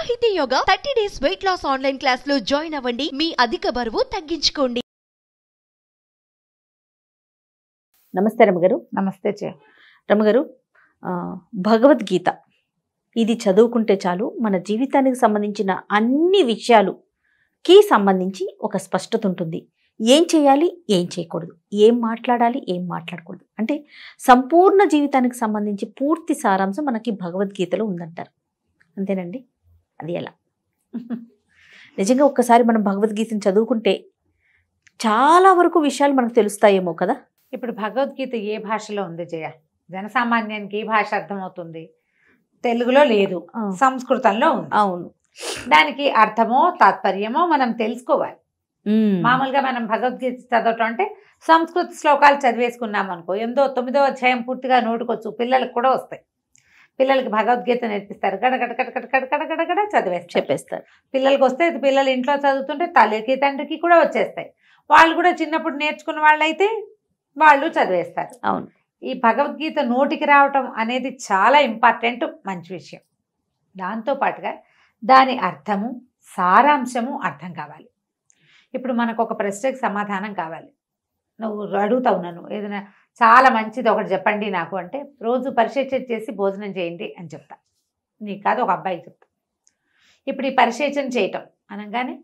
సాహితీ yoga 30 days weight loss online class లో join అవ్వండి. మీ అధిక బరువు తగ్గించుకోండి. నమస్తే రమగారు. నమస్తే రమగారు, భగవద్గీత ఇది చదువుకుంటే చాలు మన జీవితానికి సంబంధించిన అన్ని విషయాలుకి సంబంధించి ఒక స్పష్టత ఉంటుంది. ఏం చేయాలి, ఏం చేయకూడదు, ఏం మాట్లాడాలి, ఏం మాట్లాడకూడదు అంటే సంపూర్ణ జీవితానికి సంబంధించి పూర్తి సారాంశం మనకి భగవద్గీతలో ఉందంటారు. అంతేనండి? అది ఎలా? నిజంగా ఒక్కసారి మనం భగవద్గీతను చదువుకుంటే చాలా వరకు విషయాలు మనకు తెలుస్తాయేమో కదా. ఇప్పుడు భగవద్గీత ఏ భాషలో ఉంది జయ? జనసామాన్యానికి ఏ భాష అర్థమవుతుంది? తెలుగులో లేదు, సంస్కృతంలో ఉంది. అవును. దానికి అర్థమో తాత్పర్యమో మనం తెలుసుకోవాలి. మామూలుగా మనం భగవద్గీత చదవటం అంటే సంస్కృత శ్లోకాలు చదివేసుకున్నాం అనుకో, 9వ అధ్యాయం పూర్తిగా నోటుకొచ్చు, పిల్లలకు కూడా వస్తాయి. పిల్లలకి భగవద్గీత నేర్పిస్తారు, గడగడ చెప్పేస్తారు. పిల్లలకి వస్తే పిల్లలు ఇంట్లో చదువుతుంటే తల్లికి తండ్రికి కూడా వచ్చేస్తాయి. వాళ్ళు కూడా చిన్నప్పుడు నేర్చుకున్న వాళ్ళైతే వాళ్ళు చదివేస్తారు. అవును. ఈ భగవద్గీత నోటికి రావటం అనేది చాలా ఇంపార్టెంట్, మంచి విషయం. దాంతోపాటుగా దాని అర్థము, సారాంశము అర్థం కావాలి. ఇప్పుడు మనకు ఒక ప్రశ్నకు సమాధానం కావాలి. నువ్వు అడుగుతావు నన్ను, ఏదైనా చాలా మంచిది ఒకటి చెప్పండి నాకు అంటే, రోజు పరిశేచన చేసి భోజనం చేయండి అని చెప్తా. నీకు కాదు, ఒక అబ్బాయికి చెప్తా. ఇప్పుడు ఈ పరిశేచన చేయటం అనగానే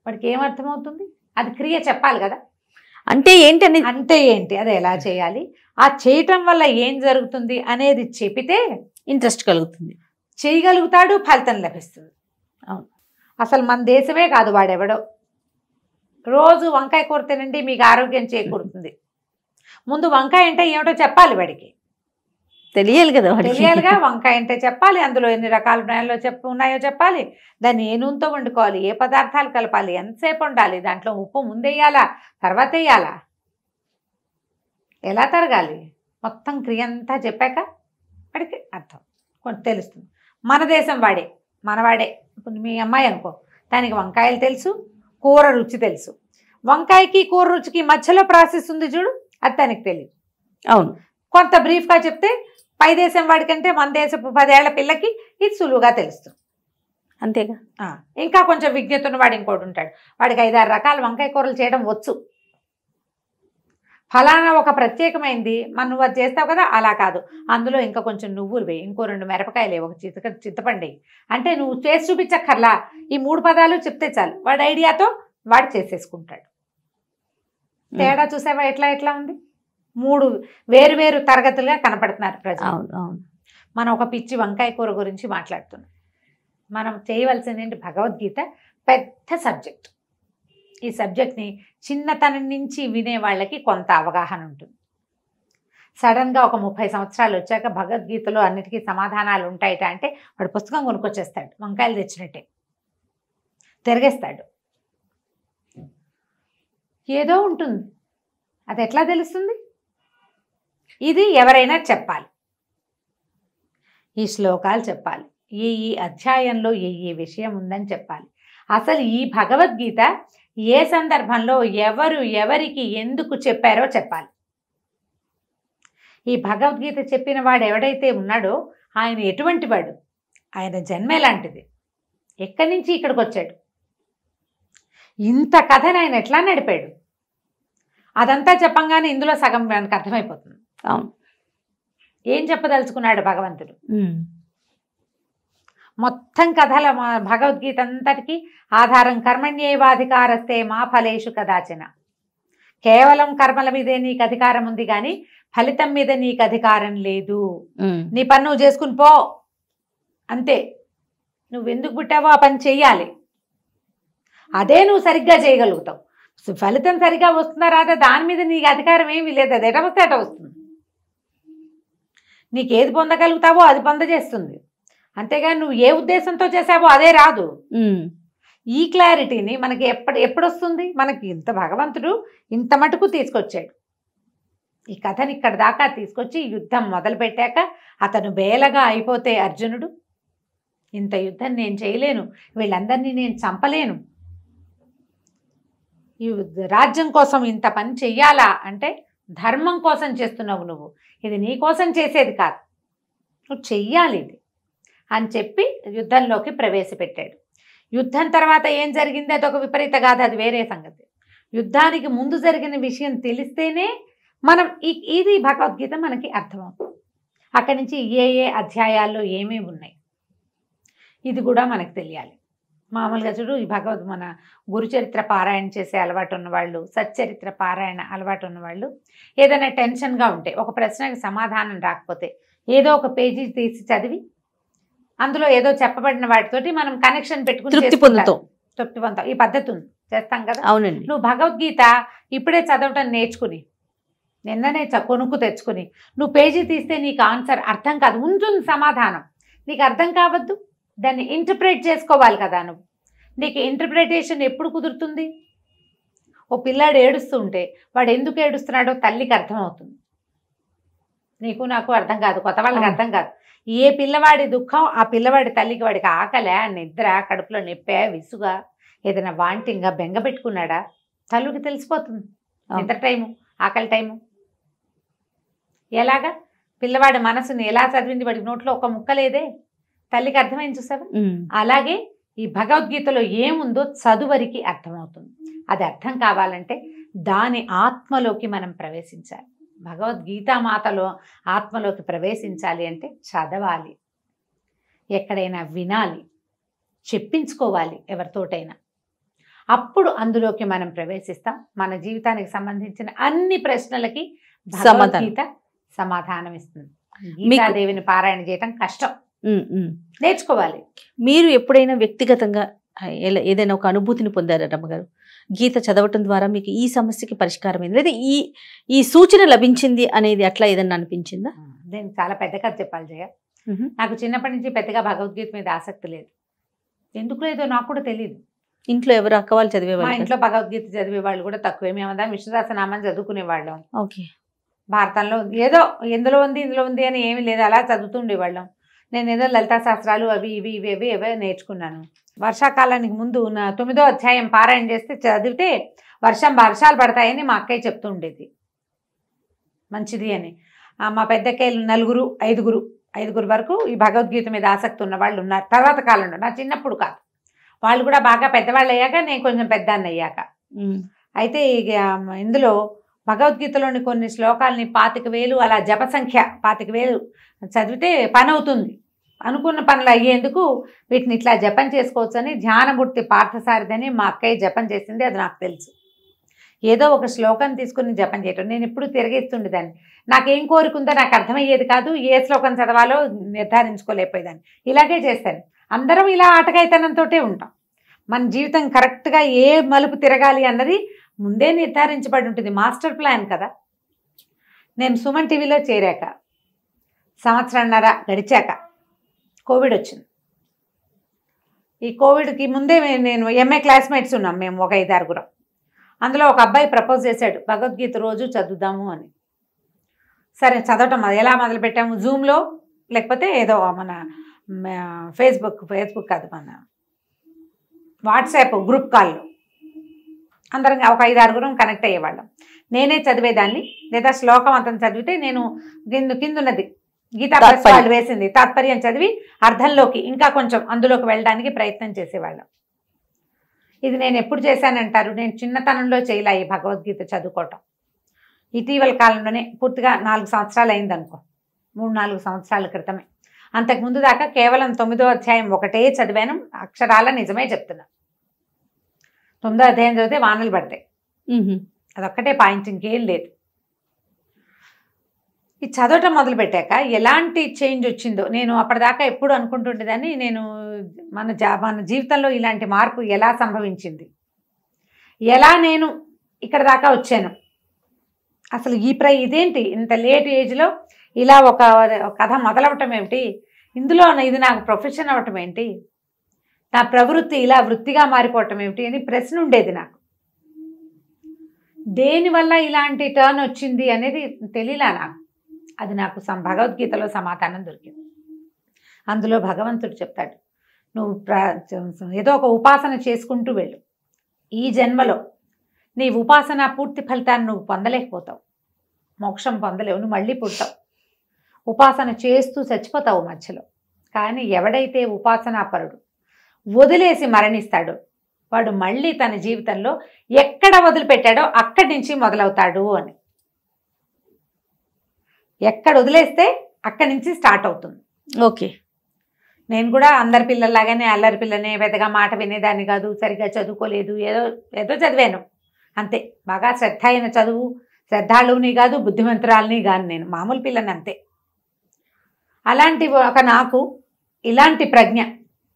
వాడికి ఏమర్థమవుతుంది? అది క్రియ చెప్పాలి కదా. అంటే ఏంటి అంటే ఏంటి, అది ఎలా చేయాలి, ఆ చేయటం వల్ల ఏం జరుగుతుంది అనేది చెబితే ఇంట్రెస్ట్ కలుగుతుంది, చేయగలుగుతాడు, ఫలితం లభిస్తుంది. అవును. అసలు మన దేశమే కాదు, వాడెవడో రోజు వంకాయ కూర తినండి మీకు ఆరోగ్యం చేకూరుతుంది. ముందు వంకాయ అంటే ఏమిటో చెప్పాలి, వాడికి తెలియాలి కదా. తెలియాలిగా. వంకాయ అంటే చెప్పాలి, అందులో ఎన్ని రకాల ఉన్నాయో చెప్పాలి, దాన్ని ఏ నూనెతో వండుకోవాలి, ఏ పదార్థాలు కలపాలి, ఎంతసేపు ఉండాలి, దాంట్లో ఉప్పు ముందేయాలా తర్వాత వేయాలా, ఎలా తరగాలి, మొత్తం క్రియ అంతా చెప్పాక వాడికి అర్థం కొంచెం తెలుస్తుంది. మన దేశం వాడే, మనవాడే. ఇప్పుడు మీ అమ్మాయి అనుకో, దానికి వంకాయలు తెలుసు, కూర రుచి తెలుసు. వంకాయకి కూర రుచికి మధ్యలో ప్రాసెస్ ఉంది చూడు, అది తనకి తెలియదు. అవును. కొంత బ్రీఫ్గా చెప్తే పై దేశం వాడికంటే మన దేశపు 10 ఏళ్ల పిల్లకి ఇది సులువుగా తెలుస్తుంది. అంతేగా. ఇంకా కొంచెం విజ్ఞత ఉన్నవాడు ఇంకోటి ఉంటాడు, వాడికి 5-6 రకాల వంకాయ కూరలు చేయడం వచ్చు. ఫలానా ఒక ప్రత్యేకమైంది నువ్వు అది చేస్తావు కదా, అలా కాదు, అందులో ఇంకా కొంచెం నువ్వులు వేయి, ఇంకో 2 మిరపకాయలు వేయి, ఒక చింతపండు, అంటే నువ్వు చేసి చూపించక్కర్లా, ఈ 3 పదాలు చెప్తే చాలు, వాడి ఐడియాతో వాడు చేసేసుకుంటాడు. తేడా చూసావా ఎట్లా ఉంది? 3 వేరు తరగతులుగా కనపడుతున్నారు ప్రజలు. మనం ఒక పిచ్చి వంకాయ కూర గురించి మాట్లాడుతున్నాం. మనం చేయవలసింది ఏంటి? భగవద్గీత పెద్ద సబ్జెక్ట్. ఈ సబ్జెక్ట్ని చిన్నతనం నుంచి వినే వాళ్ళకి కొంత అవగాహన ఉంటుంది. సడన్గా ఒక 30 సంవత్సరాలు వచ్చాక భగవద్గీతలో అన్నిటికీ సమాధానాలు ఉంటాయట అంటే వాడు పుస్తకం కొనుక్కొచ్చేస్తాడు, వంకాయలు తెచ్చినట్టే తిరిగేస్తాడు. ఏదో ఉంటుంది, అది ఎట్లా తెలుస్తుంది? ఇది ఎవరైనా చెప్పాలి, ఈ శ్లోకాలు చెప్పాలి, ఈ అధ్యాయంలో ఏ విషయం ఉందని చెప్పాలి. అసలు ఈ భగవద్గీత ఏ సందర్భంలో ఎవరు ఎవరికి ఎందుకు చెప్పారో చెప్పాలి. ఈ భగవద్గీత చెప్పిన వాడు ఎవడైతే ఉన్నాడో ఆయన ఎటువంటి వాడు, ఆయన జన్మ ఎలాంటిది, ఎక్కడి నుంచి ఇక్కడికి వచ్చాడు, ఇంత కథను ఆయన ఎట్లా నడిపాడు, అదంతా చెప్పంగానే ఇందులో సగం మనకు అర్థమైపోతుంది. అవును. ఏం చెప్పదలుచుకున్నాడు భగవంతుడు? మొత్తం కథల భగవద్గీత అంతటికి ఆధారం కర్మణ్యేవాధికారస్తే మా ఫలేషు కదాచన. కేవలం కర్మల మీదే నీకు అధికారం ఉంది కానీ ఫలితం మీద నీకు అధికారం లేదు. నీ పని నువ్వు చేసుకుని పో, అంతే. నువ్వెందుకు పుట్టావో ఆ పని చెయ్యాలి, అదే నువ్వు సరిగ్గా చేయగలుగుతావు. ఫలితం సరిగ్గా వస్తుందా రాదా దాని మీద నీకు అధికారం ఏమీ లేదు, అది ఎట వస్తే అట వస్తుంది. నీకేది పొందగలుగుతావో అది పొందజేస్తుంది, అంతేగాని నువ్వు ఏ ఉద్దేశంతో చేసావో అదే రాదు. ఈ క్లారిటీని మనకి ఎప్పుడు వస్తుంది? మనకి ఇంత భగవంతుడు ఇంత మటుకు తీసుకొచ్చాడు. ఈ కథని ఇక్కడ దాకా తీసుకొచ్చి యుద్ధం మొదలుపెట్టాక అతను బేలగా అయిపోతే అర్జునుడు, ఇంత యుద్ధం నేను చేయలేను, వీళ్ళందరినీ నేను చంపలేను, ఈ రాజ్యం కోసం ఇంత పని చెయ్యాలా అంటే ధర్మం కోసం చేస్తున్నావు నువ్వు, ఇది నీ కోసం చేసేది కాదు, నువ్వు చెయ్యాలి ఇది. అని చెప్పి యుద్ధంలోకి ప్రవేశపెట్టాడు. యుద్ధం తర్వాత ఏం జరిగింది అదొక విపరీత గాథ, అది వేరే సంగతి. యుద్ధానికి ముందు జరిగిన విషయం తెలిస్తేనే మనం ఇది భగవద్గీత మనకి అర్థమవుతుంది. అక్కడి నుంచి ఏ అధ్యాయాల్లో ఏమేమి ఉన్నాయి ఇది కూడా మనకు తెలియాలి. మామూలుగా చూడు, ఈ మన గురుచరిత్ర పారాయణ చేసే అలవాటు ఉన్నవాళ్ళు, సచ్చరిత్ర పారాయణ అలవాటు ఉన్నవాళ్ళు ఏదైనా టెన్షన్గా ఉంటే, ఒక ప్రశ్నకి సమాధానం రాకపోతే ఏదో ఒక పేజీ తీసి చదివి అందులో ఏదో చెప్పబడిన వాటితోటి మనం కనెక్షన్ పెట్టుకుని తృప్తి పొందుతాం. ఈ పద్ధతి ఉంది, చేస్తాం కదా. అవునండి. నువ్వు భగవద్గీత ఇప్పుడే చదవటం నేర్చుకుని నిన్ననే కొనుక్కు తెచ్చుకుని నువ్వు పేజీ తీస్తే నీకు ఆన్సర్ అర్థం కాదు, ఉంటుంది సమాధానం, నీకు అర్థం కావద్దు, దాన్ని ఇంటర్ప్రిట్ చేసుకోవాలి కదా నువ్వు. నీకు ఇంటర్ప్రిటేషన్ ఎప్పుడు కుదురుతుంది? ఓ పిల్లాడు ఏడుస్తూ ఉంటే వాడు ఎందుకు ఏడుస్తున్నాడో తల్లికి అర్థమవుతుంది, నీకు నాకు అర్థం కాదు, కొత్త వాళ్ళకి అర్థం కాదు. ఏ పిల్లవాడి దుఃఖం ఆ పిల్లవాడి తల్లికి, వాడికి ఆకలే, నిద్ర, కడుపులో నొప్పే, విసుగా, ఏదైనా వాంటింగా, బెంగ పెట్టుకున్నాడా, తల్లికి తెలిసిపోతుంది నిద్ర టైము, ఆకలి టైము. ఎలాగా పిల్లవాడి మనసుని ఎలా చదివింది, వాడికి నోట్లో ఒక ముక్క లేదే, తల్లికి అర్థమైంది చూసావా. అలాగే ఈ భగవద్గీతలో ఏముందో చదువరికి అర్థమవుతుంది. అది అర్థం కావాలంటే దాని ఆత్మలోకి మనం ప్రవేశించాలి. భగవద్గీత మాతలో ఆత్మలోకి ప్రవేశించాలి అంటే చదవాలి, ఎక్కడైనా వినాలి, చెప్పించుకోవాలి ఎవరితోటైనా. అప్పుడు అందులోకి మనం ప్రవేశిస్తాం. మన జీవితానికి సంబంధించిన అన్ని ప్రశ్నలకి భగవద్గీత సమాధానం ఇస్తుంది. గీతాదేవిని పారాయణ చేయటం కష్టం, నేర్చుకోవాలి. మీరు ఎప్పుడైనా వ్యక్తిగతంగా ఏదైనా ఒక అనుభూతిని పొందారా రమ్మగారు? గీత చదవటం ద్వారా మీకు ఈ సమస్యకి పరిష్కారం అయింది, లేదా ఈ సూచన లభించింది అనేది అట్లా ఏదన్నా అనిపించిందా? నేను చాలా పెద్ద కథ చెప్పాలి జయ. నాకు చిన్నప్పటి నుంచి పెద్దగా భగవద్గీత మీద ఆసక్తి లేదు, ఎందుకు లేదో నాకు కూడా తెలియదు. ఇంట్లో ఎవరు అక్క వాళ్ళు చదివేవాళ్ళు? మా ఇంట్లో భగవద్గీత చదివే వాళ్ళు కూడా తక్కువే. మేమందరం విష్ణుదాసనామాన్ని చదువుకునేవాళ్ళం. ఓకే. భారతంలో ఏదో ఎందులో ఉంది ఇందులో ఉంది అని ఏమీ లేదు, అలా చదువుతూ ఉండేవాళ్ళం. నేను ఏదో లలితా శాస్త్రాలు అవి ఇవి ఇవి ఇవి ఏవో నేర్చుకున్నాను. వర్షాకాలానికి ముందు 9వ అధ్యాయం పారాయణ చేస్తే చదివితే వర్షాలు పడతాయని మా అక్కయ్య చెప్తూ ఉండేది, మంచిది అని. మా పెద్దక్కయ్యలు ఐదుగురు వరకు ఈ భగవద్గీత మీద ఆసక్తి ఉన్న వాళ్ళు ఉన్నారు. తర్వాత కాలంలో, నా చిన్నప్పుడు కాదు, వాళ్ళు కూడా బాగా పెద్దవాళ్ళు అయ్యాక, నేను కొంచెం పెద్దాన్ని అయ్యాక. అయితే ఇందులో భగవద్గీతలోని కొన్ని శ్లోకాలని 25,000 అలా జప సంఖ్య 25,000 చదివితే పని అవుతుంది, అనుకున్న పనులు అయ్యేందుకు వీటిని ఇట్లా జపం చేసుకోవచ్చని ధ్యానమూర్తి పార్థసారథిని మా అక్కయ్య జపం చేసింది, అది నాకు తెలుసు. ఏదో ఒక శ్లోకం తీసుకుని జపం చేయటం నేను ఎప్పుడు తిరగేస్తుండేదాన్ని. నాకేం కోరికుందో నాకు అర్థమయ్యేది కాదు, ఏ శ్లోకం చదవాలో నిర్ధారించుకోలేకపోయేదాన్ని. ఇలాగే చేస్తాను. అందరం ఇలా ఆటగాయితనంతో ఉంటాం. మన జీవితం కరెక్ట్గా ఏ మలుపు తిరగాలి అన్నది ముందే నిర్ధారించబడి ఉంటుంది, మాస్టర్ ప్లాన్ కదా. నేను సుమన్ టీవీలో చేరాక 1.5 సంవత్సరం గడిచాక కోవిడ్ వచ్చింది. ఈ కోవిడ్కి ముందే నేను ఎంఏ క్లాస్మేట్స్ ఉన్నాం, మేము ఒక 5-6. అందులో ఒక అబ్బాయి ప్రపోజ్ చేశాడు, భగవద్గీత రోజు చదువుదాము అని. సరే చదవటం అది ఎలా మొదలుపెట్టాము, జూమ్లో లేకపోతే ఏదో మన ఫేస్బుక్ కాదు, మన వాట్సాప్ గ్రూప్ కాల్లో అందరం ఒక 5-6 కనెక్ట్ అయ్యేవాళ్ళం. నేనే చదివేదాన్ని, లేదా శ్లోకం అంతా చదివితే నేను కిందున్నది గీతా ప్రెస్ వాళ్ళు వేసింది తాత్పర్యం చదివి అర్థంలోకి ఇంకా కొంచెం అందులోకి వెళ్ళడానికి ప్రయత్నం చేసేవాళ్ళం. ఇది నేను ఎప్పుడు చేశానంటారు, నేను చిన్నతనంలో చేయలే ఈ భగవద్గీత చదువుకోవటం. ఇటీవల కాలంలోనే పూర్తిగా 4 సంవత్సరాలు అయిందనుకో, 3-4 సంవత్సరాల క్రితమే. అంతకుముందు దాకా కేవలం 9వ అధ్యాయం ఒకటే చదివాను, అక్షరాల నిజమే చెప్తున్నా. 9వ అధ్యాయం చదివితే వానలు పడతాయి, అదొక్కటే పాయింట్, ఇంకేం లేదు. ఈ చదవటం మొదలుపెట్టాక ఎలాంటి చేంజ్ వచ్చిందో నేను అప్పటిదాకా ఎప్పుడు అనుకుంటుండేదాన్ని. నేను మన జీవితంలో ఇలాంటి మార్పు ఎలా సంభవించింది, ఎలా నేను ఇక్కడ దాకా వచ్చాను, అసలు ఇదేంటి ఇంత లేట్ ఏజ్లో ఇలా ఒక కథ మొదలవటం ఏమిటి, ఇందులో ఇది నాకు ప్రొఫెషన్ అవ్వటం ఏంటి, నా ప్రవృత్తి ఇలా వృత్తిగా మారిపోవటం ఏమిటి అని ప్రశ్న ఉండేది నాకు. దేనివల్ల ఇలాంటి టర్న్ వచ్చింది అనేది తెలియలా నాకు. అది నాకు భగవద్గీతలో సమాధానం దొరికింది. అందులో భగవంతుడు చెప్తాడు, నువ్వు ఏదో ఒక ఉపాసన చేసుకుంటూ వెళ్ళు, ఈ జన్మలో నీ ఉపాసన పూర్తి ఫలితాన్ని నువ్వు పొందలేకపోతావు, మోక్షం పొందలేవు, నువ్వు మళ్ళీ పుడతావు, ఉపాసన చేస్తూ చచ్చిపోతావు మధ్యలో. కానీ ఎవడైతే ఉపాసనాపరుడు వదిలేసి మరణిస్తాడో వాడు మళ్ళీ తన జీవితంలో ఎక్కడ వదిలిపెట్టాడో అక్కడి నుంచి మొదలవుతాడు అని. ఎక్కడ వదిలేస్తే అక్కడి నుంచి స్టార్ట్ అవుతుంది. ఓకే. నేను కూడా అందరి పిల్లల్లాగానే అల్లరి పిల్లనే, పెద్దగా మాట వినేదాన్ని కాదు, సరిగ్గా చదువుకోలేదు, ఏదో ఏదో చదివాను అంతే. బాగా శ్రద్ధ అయిన చదువు, శ్రద్ధాళువుని కాదు, బుద్ధిమంతురాలని కాదు, నేను మామూలు పిల్లని అంతే. అలాంటి ఒక నాకు ఇలాంటి ప్రజ్ఞ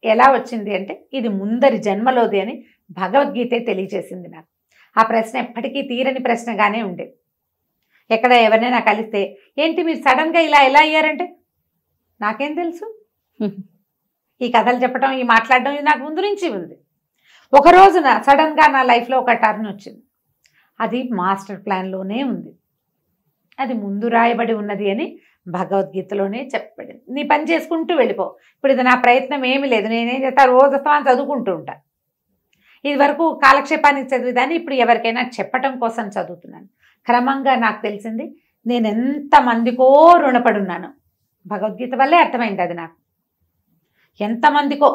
ఎలా వచ్చింది అంటే ఇది ముందరి జన్మలోది అని భగవద్గీతే తెలియజేసింది నాకు. ఆ ప్రశ్న ఎప్పటికీ తీరని ప్రశ్నగానే ఉండేది. ఎక్కడ ఎవరినైనా కలిస్తే ఏంటి మీరు సడన్గా ఇలా ఎలా అయ్యారంటే నాకేం తెలుసు, ఈ కథలు చెప్పడం, ఈ మాట్లాడడం ఇది నాకు ముందు నుంచి ఉంది. ఒక రోజున సడన్గా నా లైఫ్లో ఒక టర్న్ వచ్చింది. అది మాస్టర్ ప్లాన్లోనే ఉంది, అది ముందు రాయబడి ఉన్నది అని భగవద్గీతలోనే చెప్పబడింది. నీ పని చేసుకుంటూ వెళ్ళిపో. ఇప్పుడు ఇది నా ప్రయత్నం ఏమీ లేదు, నేనేం చేస్తా రోజు వస్తాను చదువుకుంటూ ఉంటా. ఇది వరకు కాలక్షేపానికి చదివేదాన్ని, ఇప్పుడు ఎవరికైనా చెప్పటం కోసం చదువుతున్నాను. క్రమంగా నాకు తెలిసింది నేను ఎంతమందికో రుణపడి ఉన్నాను. భగవద్గీత వల్లే అర్థమైంది అది నాకు. ఎంతమందికో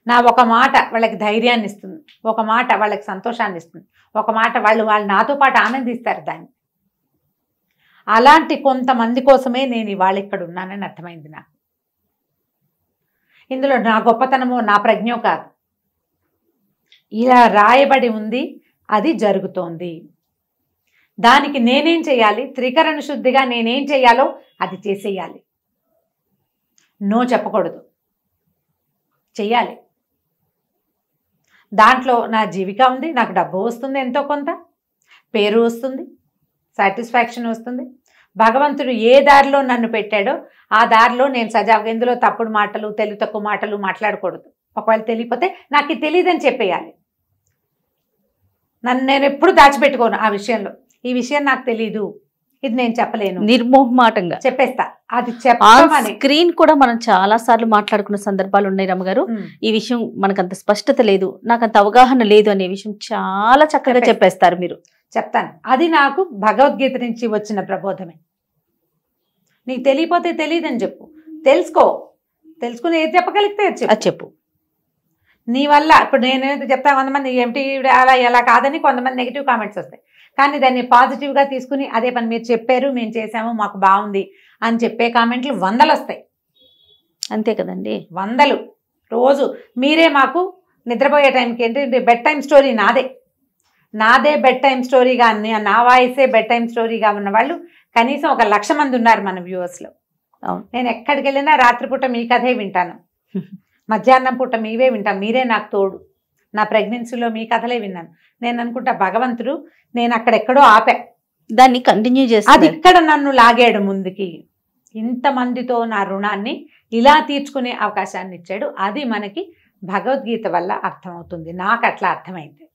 నా ఒక మాట వాళ్ళకి ధైర్యాన్ని ఇస్తుంది, ఒక మాట వాళ్ళకి సంతోషాన్ని ఇస్తుంది, ఒక మాట వాళ్ళు నాతో పాటు ఆనందిస్తారు దాన్ని. అలాంటి కొంతమంది కోసమే నేను ఇవాళ ఇక్కడ ఉన్నానని అర్థమైంది నాకు. ఇందులో నా గొప్పతనమో నా ప్రజ్ఞో కాదు, ఇలా రాయబడి ఉంది, అది జరుగుతోంది. దానికి నేనేం చేయాలి, త్రికరణ శుద్ధిగా నేనేం చేయాలో అది చేసేయాలి. నో చెప్పకూడదు, చెయ్యాలి. దాంట్లో నా జీవిక ఉంది, నాకు డబ్బు వస్తుంది, ఎంతో కొంత పేరు వస్తుంది, సాటిస్ఫాక్షన్ వస్తుంది. భగవంతుడు ఏ దారిలో నన్ను పెట్టాడో ఆ దారిలో నేను సజావుగా, ఇందులో తప్పుడు మాటలు, తెలివి తక్కువ మాటలు మాట్లాడకూడదు. ఒకవేళ తెలియకపోతే నాకు ఇది తెలియదని చెప్పేయాలి. నేను ఎప్పుడు దాచిపెట్టుకోను ఆ విషయంలో. ఈ విషయం నాకు తెలీదు, ఇది నేను చెప్పలేను, నిర్మోహమాటంగా చెప్పేస్తా. అది చెప్పమని స్క్రీన్ కూడా మనం చాలా సార్లు మాట్లాడుకున్న సందర్భాలు ఉన్నాయి రమ్మగారు. ఈ విషయం మనకంత స్పష్టత లేదు, నాకంత అవగాహన లేదు అనే విషయం చాలా చక్కగా చెప్పేస్తారు మీరు. చెప్తాను, అది నాకు భగవద్గీత నుంచి వచ్చిన ప్రబోధమే. నీకు తెలియపోతే తెలియదని చెప్పు, తెలుసుకుని ఏది చెప్పగలిగితే అది చెప్పు. నీ వల్ల ఇప్పుడు నేనైతే చెప్తా, కొంతమంది ఏమిటి అలా ఎలా కాదని కొంతమంది నెగిటివ్ కామెంట్స్ వస్తాయి. కానీ దాన్ని పాజిటివ్గా తీసుకుని అదే పని మీరు చెప్పారు, మేము చేసాము, మాకు బాగుంది అని చెప్పే కామెంట్లు 100 వస్తాయి. అంతే కదండి, 100 రోజు. మీరే మాకు నిద్రపోయే టైంకి ఏంటి బెడ్ టైం స్టోరీ నాదే బెడ్ టైం స్టోరీగా, నా వాయిసే బెడ్ టైం స్టోరీగా ఉన్న వాళ్ళు కనీసం 1,00,000 మంది ఉన్నారు మన వ్యూవర్స్లో. నేను ఎక్కడికి వెళ్ళినా రాత్రిపూట మీ కథే వింటాను, మధ్యాహ్నం పూట మీవే వింటాను. మీరే నాకు తోడు. నా ప్రెగ్నెన్సీలో మీ కథలే విన్నాను. నేను అనుకుంటా భగవంతుడు నేను అక్కడెక్కడో ఆపా, దాన్ని కంటిన్యూ చేసి అది ఇక్కడ నన్ను లాగాడు ముందుకి. ఇంతమందితో నా రుణాన్ని ఇలా తీర్చుకునే అవకాశాన్ని ఇచ్చాడు. అది మనకి భగవద్గీత వల్ల అర్థమవుతుంది. నాకు అట్లా అర్థమైంది.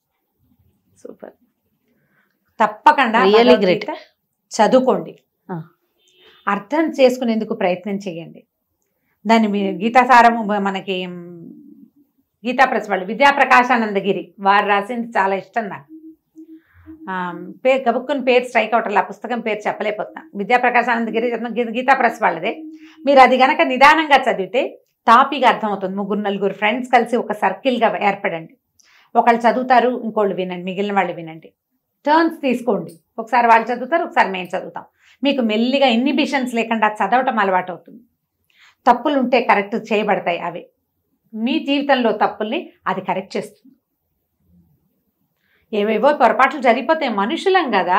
సూపర్. తప్పకుండా రియల్లీ గ్రేట్. చదువుకోండి, అర్థం చేసుకునేందుకు ప్రయత్నం చేయండి. దాన్ని గీతాసారము మనకి గీతా ప్రెస్ వాళ్ళు విద్యాప్రకాశానందగిరి వారు రాసింది చాలా ఇష్టం నాకు. గబుక్కుని పేరు స్ట్రైక్ అవుట్, ఆ పుస్తకం పేరు చెప్పలేకపోతున్నా. విద్యాప్రకాశానందగిరి గీతా ప్రెస్ వాళ్ళదే. మీరు అది గనక నిదానంగా చదివితే టాపిక్ అర్థమవుతుంది. 3-4 ఫ్రెండ్స్ కలిసి ఒక సర్కిల్గా ఏర్పడండి. ఒకళ్ళు చదువుతారు, ఇంకోళ్ళు వినండి, మిగిలిన వాళ్ళు వినండి. టర్న్స్ తీసుకోండి. ఒకసారి వాళ్ళు చదువుతారు, ఒకసారి మేము చదువుతాం. మీకు మెల్లిగా ఇన్హిబిషన్స్ లేకుండా చదవటం అలవాటు అవుతుంది. తప్పులు ఉంటే కరెక్ట్ చేయబడతాయి. అవి మీ జీవితంలో తప్పుల్ని అది కరెక్ట్ చేస్తుంది. ఏవేవో పొరపాట్లు జరిగిపోతే మనుషులం కదా,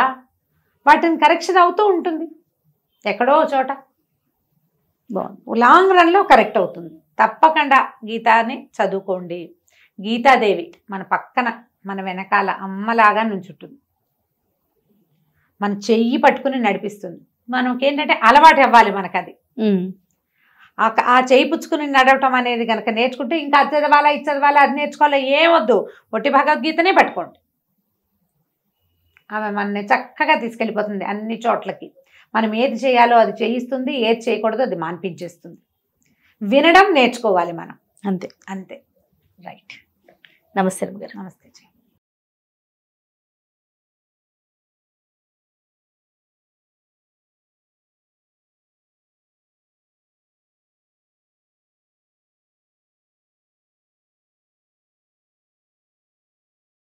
వాటిని కరెక్షన్ అవుతూ ఉంటుంది ఎక్కడో చోట. లాంగ్ రన్లో కరెక్ట్ అవుతుంది. తప్పకుండా గీతాని చదువుకోండి. గీతాదేవి మన పక్కన, మన వెనకాల అమ్మలాగా నుంచుంటుంది. మన చెయ్యి పట్టుకుని నడిపిస్తుంది. మనకేంటంటే అలవాటు అవ్వాలి మనకు అది. ఆ చేయి పుచ్చుకుని నడవటం అనేది కనుక నేర్చుకుంటే ఇంకా అది చదవాలా, ఇది చదవాలా, అది నేర్చుకోవాలా ఏమొద్దు, ఒట్టి భగవద్గీతనే పట్టుకోండి. ఆమె మనని చక్కగా తీసుకెళ్ళిపోతుంది అన్ని చోట్లకి. మనం ఏది చేయాలో అది చేయిస్తుంది, ఏది చేయకూడదో అది మాన్పించేస్తుంది. వినడం నేర్చుకోవాలి మనం, అంతే. రైట్. నమస్తే గారు. నమస్తే.